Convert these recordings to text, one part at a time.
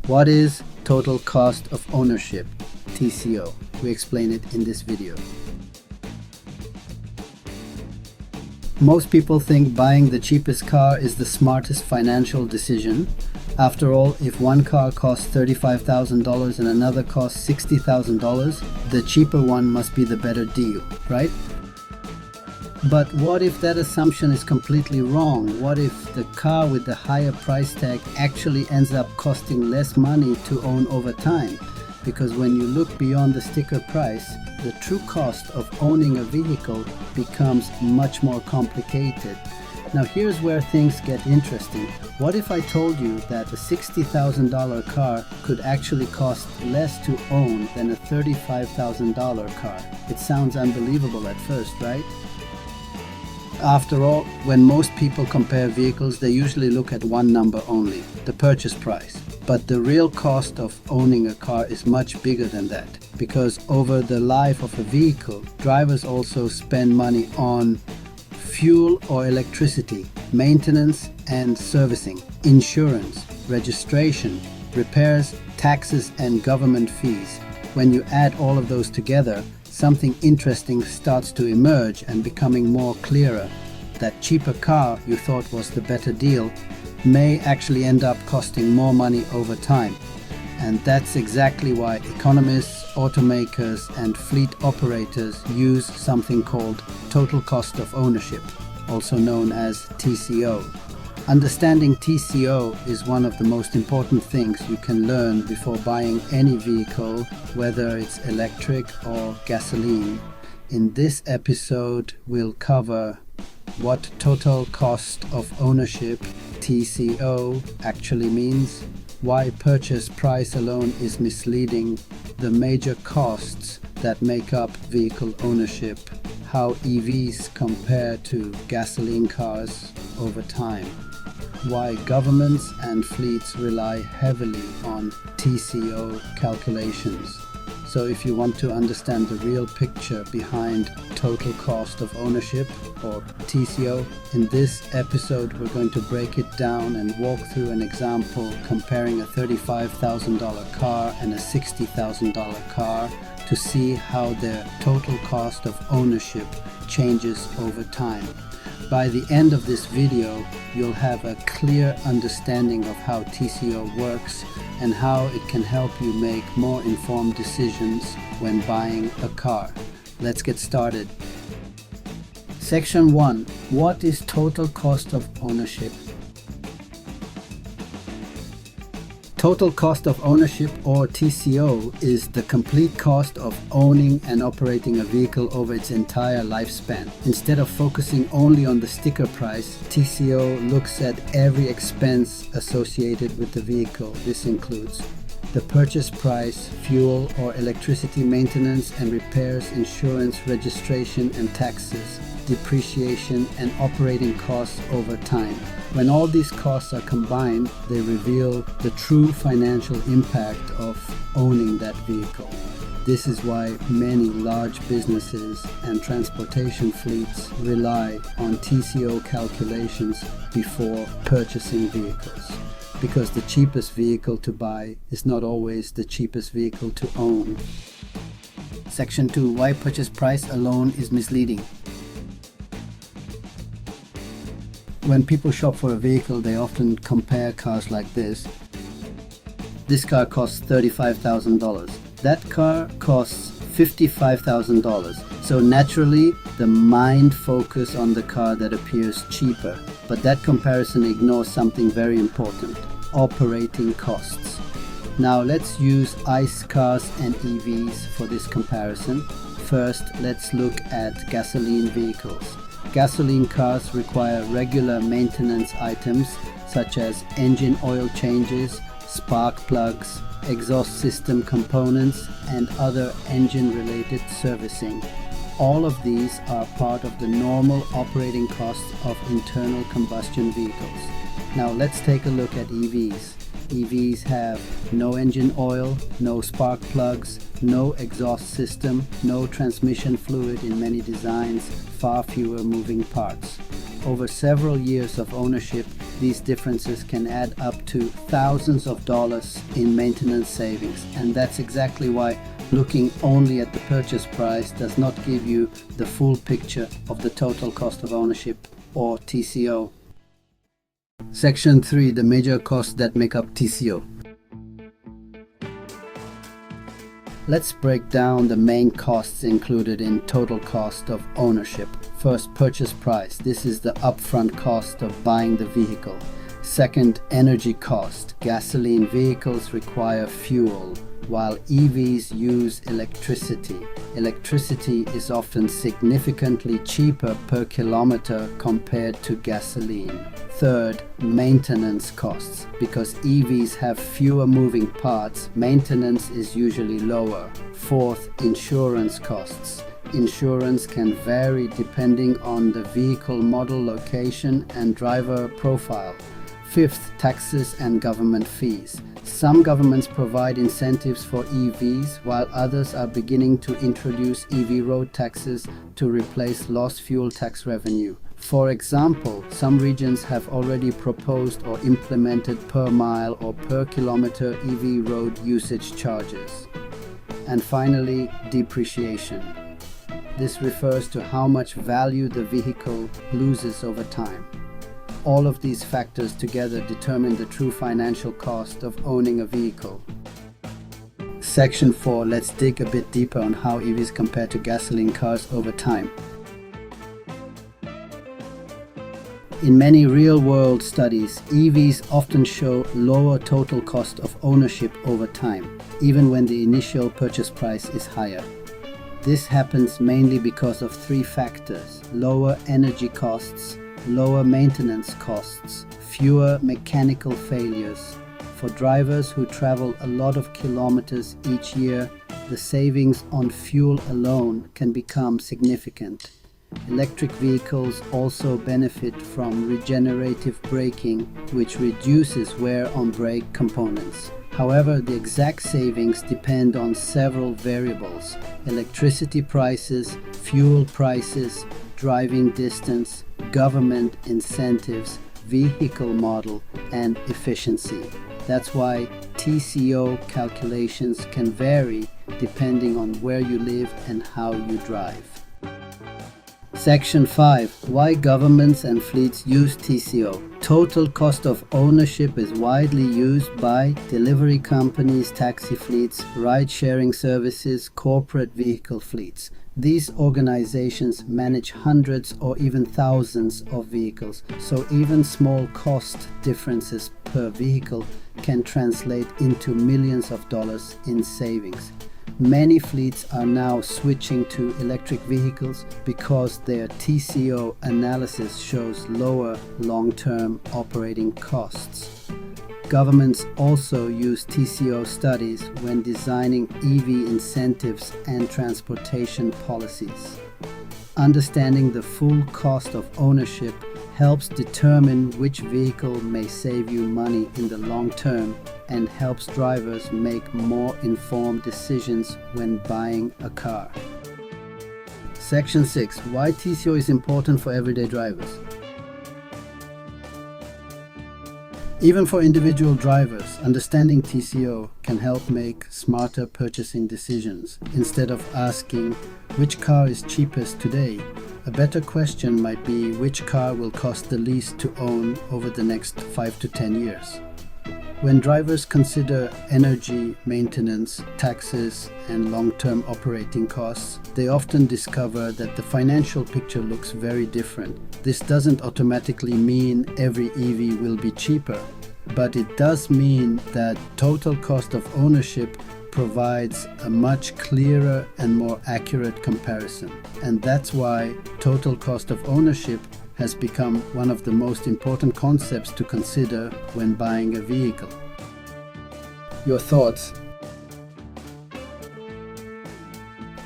What is total cost of ownership, TCO? We explain it in this video. Most people think buying the cheapest car is the smartest financial decision. After all, if one car costs $35,000 and another costs $60,000, the cheaper one must be the better deal, right? But what if that assumption is completely wrong? What if the car with the higher price tag actually ends up costing less money to own over time? Because when you look beyond the sticker price, the true cost of owning a vehicle becomes much more complicated. Now here's where things get interesting. What if I told you that a $60,000 car could actually cost less to own than a $35,000 car? It sounds unbelievable at first, right? After all, when most people compare vehicles, they usually look at one number only, the purchase price. But the real cost of owning a car is much bigger than that, because over the life of a vehicle, drivers also spend money on fuel or electricity, maintenance and servicing, insurance, registration, repairs, taxes and government fees. When you add all of those together, something interesting starts to emerge and becoming more clearer. That cheaper car you thought was the better deal may actually end up costing more money over time. And that's exactly why economists, automakers and fleet operators use something called total cost of ownership, also known as TCO. Understanding TCO is one of the most important things you can learn before buying any vehicle, whether it's electric or gasoline. In this episode, we'll cover what total cost of ownership, TCO, actually means, why purchase price alone is misleading, the major costs that make up vehicle ownership, how EVs compare to gasoline cars over time, why governments and fleets rely heavily on TCO calculations. So if you want to understand the real picture behind total cost of ownership, or TCO, in this episode we're going to break it down and walk through an example comparing a $35,000 car and a $60,000 car to see how their total cost of ownership changes over time. By the end of this video, you'll have a clear understanding of how TCO works and how it can help you make more informed decisions when buying a car. Let's get started. Section 1. What is total cost of ownership? Total cost of ownership, or TCO, is the complete cost of owning and operating a vehicle over its entire lifespan. Instead of focusing only on the sticker price, TCO looks at every expense associated with the vehicle. This includes the purchase price, fuel or electricity maintenance and repairs, insurance, registration and taxes, depreciation and operating costs over time. When all these costs are combined, they reveal the true financial impact of owning that vehicle. This is why many large businesses and transportation fleets rely on TCO calculations before purchasing vehicles. Because the cheapest vehicle to buy is not always the cheapest vehicle to own. Section 2. Why purchase price alone is misleading. When people shop for a vehicle, they often compare cars like this. This car costs $35,000. That car costs $55,000. So naturally, the mind focuses on the car that appears cheaper. But that comparison ignores something very important: operating costs. Now let's use ICE cars and EVs for this comparison. First, let's look at gasoline vehicles. Gasoline cars require regular maintenance items such as engine oil changes, spark plugs, exhaust system components, and other engine-related servicing. All of these are part of the normal operating costs of internal combustion vehicles. Now let's take a look at EVs. EVs have no engine oil, no spark plugs, no exhaust system, no transmission fluid in many designs, far fewer moving parts. Over several years of ownership, these differences can add up to thousands of dollars in maintenance savings, and that's exactly why looking only at the purchase price does not give you the full picture of the total cost of ownership, or TCO. Section 3. The major costs that make up TCO. Let's break down the main costs included in total cost of ownership. First, purchase price. This is the upfront cost of buying the vehicle. Second, energy cost. Gasoline vehicles require fuel, while EVs use electricity. Electricity is often significantly cheaper per kilometer compared to gasoline. Third, maintenance costs. Because EVs have fewer moving parts, maintenance is usually lower. Fourth, insurance costs. Insurance can vary depending on the vehicle model, location, and driver profile. Fifth, taxes and government fees. Some governments provide incentives for EVs, while others are beginning to introduce EV road taxes to replace lost fuel tax revenue. For example, some regions have already proposed or implemented per mile or per kilometer EV road usage charges. And finally, depreciation. This refers to how much value the vehicle loses over time. All of these factors together determine the true financial cost of owning a vehicle. Section 4. Let's dig a bit deeper on how EVs compare to gasoline cars over time. In many real-world studies, EVs often show lower total cost of ownership over time, even when the initial purchase price is higher. This happens mainly because of three factors: lower energy costs, lower maintenance costs, fewer mechanical failures. For drivers who travel a lot of kilometers each year, the savings on fuel alone can become significant. Electric vehicles also benefit from regenerative braking, which reduces wear on brake components. However, the exact savings depend on several variables: electricity prices, fuel prices, driving distance, government incentives, vehicle model, and efficiency. That's why TCO calculations can vary depending on where you live and how you drive. Section 5. Why governments and fleets use TCO. Total cost of ownership is widely used by delivery companies, taxi fleets, ride-sharing services, corporate vehicle fleets. These organizations manage hundreds or even thousands of vehicles, so even small cost differences per vehicle can translate into millions of dollars in savings. Many fleets are now switching to electric vehicles because their TCO analysis shows lower long-term operating costs. Governments also use TCO studies when designing EV incentives and transportation policies. Understanding the full cost of ownership helps determine which vehicle may save you money in the long term and helps drivers make more informed decisions when buying a car. Section 6. Why TCO is important for everyday drivers. Even for individual drivers, understanding TCO can help make smarter purchasing decisions. Instead of asking which car is cheapest today, a better question might be which car will cost the least to own over the next 5 to 10 years. When drivers consider energy, maintenance, taxes, and long-term operating costs, they often discover that the financial picture looks very different. This doesn't automatically mean every EV will be cheaper, but it does mean that total cost of ownership provides a much clearer and more accurate comparison. And that's why total cost of ownership has become one of the most important concepts to consider when buying a vehicle. Your thoughts?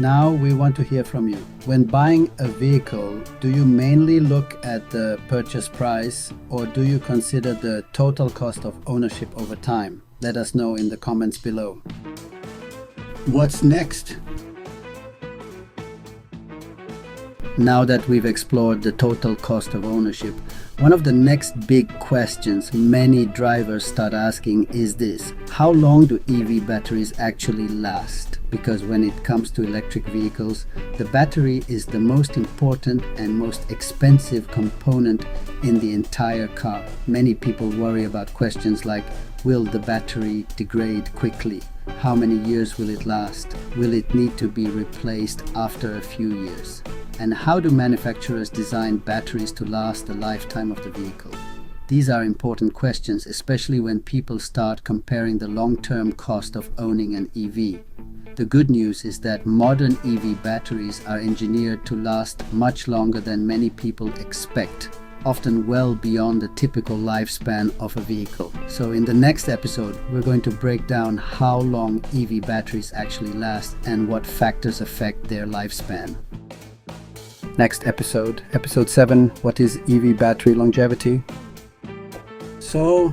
Now we want to hear from you. When buying a vehicle, do you mainly look at the purchase price, or do you consider the total cost of ownership over time? Let us know in the comments below. What's next? Now that we've explored the total cost of ownership, One of the next big questions many drivers start asking is this: how long do EV batteries actually last? Because when it comes to electric vehicles, the battery is the most important and most expensive component in the entire car. Many people worry about questions like, will the battery degrade quickly? How many years will it last? Will it need to be replaced after a few years? And how do manufacturers design batteries to last the lifetime of the vehicle? These are important questions, especially when people start comparing the long-term cost of owning an EV. The good news is that modern EV batteries are engineered to last much longer than many people expect, often well beyond the typical lifespan of a vehicle. So in the next episode, we're going to break down how long EV batteries actually last and what factors affect their lifespan. Next episode, episode 7, what is EV battery longevity? So,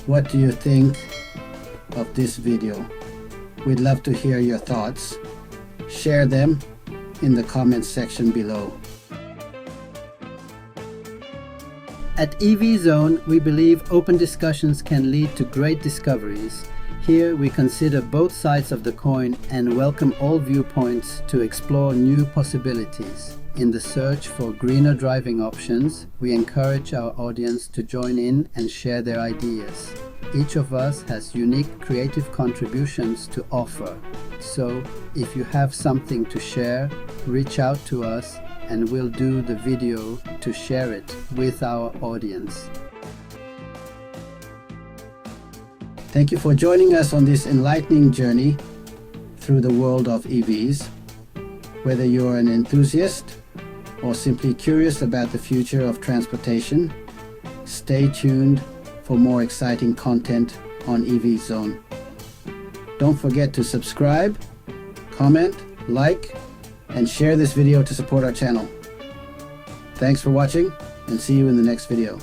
what do you think of this video? We'd love to hear your thoughts. Share them in the comments section below. At EV Zone, we believe open discussions can lead to great discoveries. Here we consider both sides of the coin and welcome all viewpoints to explore new possibilities. In the search for greener driving options, we encourage our audience to join in and share their ideas. Each of us has unique creative contributions to offer. So, if you have something to share, reach out to us and we'll do the video to share it with our audience. Thank you for joining us on this enlightening journey through the world of EVs. Whether you're an enthusiast or simply curious about the future of transportation, stay tuned for more exciting content on EV Zone. Don't forget to subscribe, comment, like, and share this video to support our channel. Thanks for watching, and see you in the next video.